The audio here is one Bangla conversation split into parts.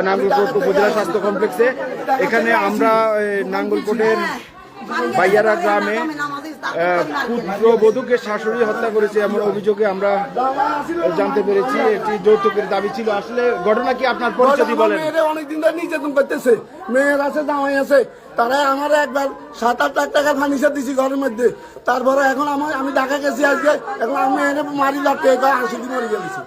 নাঙ্গলকোট উপজেলা স্বাস্থ্য কমপ্লেক্সে। এখানে আমরা নাঙ্গলকোটের বাইয়ারা গ্রামে পুত্রবধূকে শাশুড়ি হত্যা করেছে এমন অভিযোগে আমরা জানতে পেরেছি। একটি যৌতুকের দাবি ছিল। আসলে ঘটনা কি আপনার পরিচয় বলেন? অনেকদিন ধরে নির্যাতন করতেছে, মেয়ের আছে, জামাই আছে, তারা আমার একবার 7-8 লাখ টাকা ফার্নিচার দিছি ঘরের মধ্যে। তারপরে এখন আমি ঢাকা গেছি আজকে, এখন আমি মেয়ের মারি লাগতে 80 দিন মরে গেছি।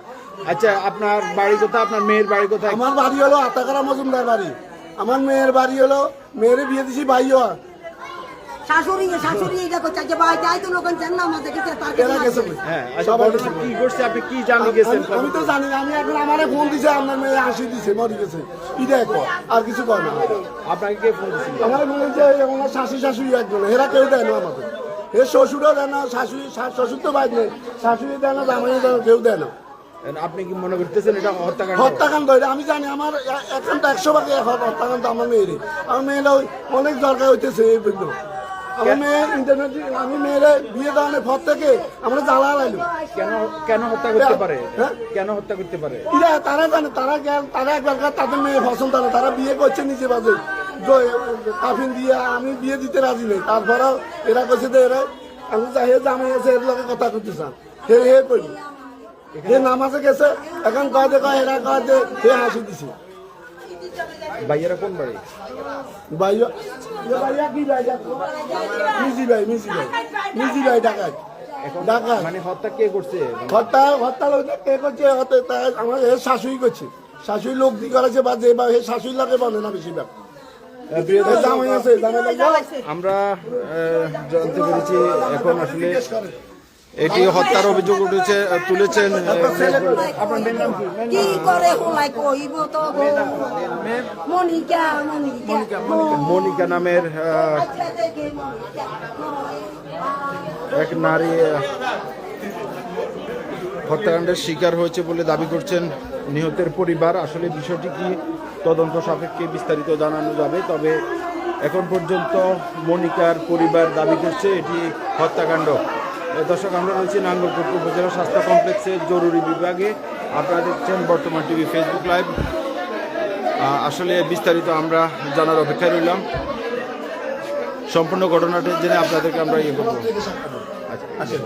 আচ্ছা, আপনার বাড়ি কোথায়? আপনার মেয়ের বাড়ি কোথায়? আমার বাড়ি হলো আতাকারা মজুমদার বাড়ি। আমার মেয়ের বাড়ি হলো, মেয়ের বিয়ে দিছি ভাইয়া শাশুড়ি এটা করছে যে ভাই যাই তো লোকজন জান না আমাদের কাছে তাকে গেছে। হ্যাঁ, আচ্ছা কি করছে আপনি কি জানি গেছেন? আমি তো জানি না, আমি এখন আমারে ফোন দিছে, আপনার মেয়ে 80 দিছে, মরে গেছে, এটা আর কিছু কয় না। আপনাকে কে ফোন দিছিল? আমার মনে হচ্ছে আমার শাশুড়ি একজন, এরা কেউ দেয় না আমাদের। এর শ্বশুরও দেয় না, শ্বশুর তো বাইর নেই, শাশুড়ি দেয় না, জামাই দেয় না, কেউ দেয় না। আপনি কি মনে করতেছেন এটা হত্যাকাণ্ড? হত্যাকাণ্ড। আমি জানি আমার এখন তো 100 ভাগে হত্যাকাণ্ড আমার মেয়েরই। আমার মেয়েরা অনেক দরকার হইতেছে এই বলল। আমার মেয়ে ইন্টারনেট, আমি মেয়েরা বিয়ে দেওয়ানোর পর থেকে আমরা জ্বালা লাইলো। কেন হত্যা করতে পারে? কেন হত্যা করতে পারে? তারা জানে, তারা একবার তাদের মেয়ে পছন্দ করে, তারা বিয়ে করছে নিজে বাজে কাফিন দিয়ে। আমি বিয়ে দিতে রাজি নেই, তারপরেও এরা করছে যে এরা আমি চাই জামাই আছে, এর লোকের কথা করতে চান, হে করি হে নামাজে গেছে, এখন কয় যে এরা কয় যে হে হাসি দিছে। ভাইয়েরা কোন বাড়ি? ভাইয়া কি ভাই? মিজি ভাই ঢাকায়। মানে হত্যা কে করছে? হত্যা কে করছে? আমার শাশুড়ি করছে, শাশুড়ি লোক দিয়ে করেছে, বা যে বা শাশুড়ি লাগে বলে না বেশিরভাগ। আমরা জানতে পেরেছি এখন আসলে এটি হত্যার অভিযোগ তুলেছেন। কি করে হলাই কইব তো মনিকা নামের এক নারী হত্যাকাণ্ডের শিকার হয়েছে বলে দাবি করছেন নিহতের পরিবার। আসলে বিষয়টি কি তদন্ত সাপেক্ষে বিস্তারিত জানানো যাবে, তবে এখন পর্যন্ত মনিকার পরিবার দাবি করছে এটি হত্যাকাণ্ড। দর্শক, আমরা রয়েছি নাঙ্গলকোট উপজেলা স্বাস্থ্য কমপ্লেক্সের জরুরি বিভাগে। আপনারা দেখছেন বর্তমান টিভি ফেসবুক লাইভ। আসলে বিস্তারিত আমরা জানার অপেক্ষায় রইলাম। সম্পূর্ণ ঘটনাটি জেনে আপনাদেরকে আমরা ইয়ে করবো। আচ্ছা,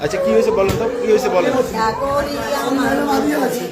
আচ্ছা, কি হয়েছে বলেন তো, কি হয়েছে বলেন? মারিয়ে গেছে।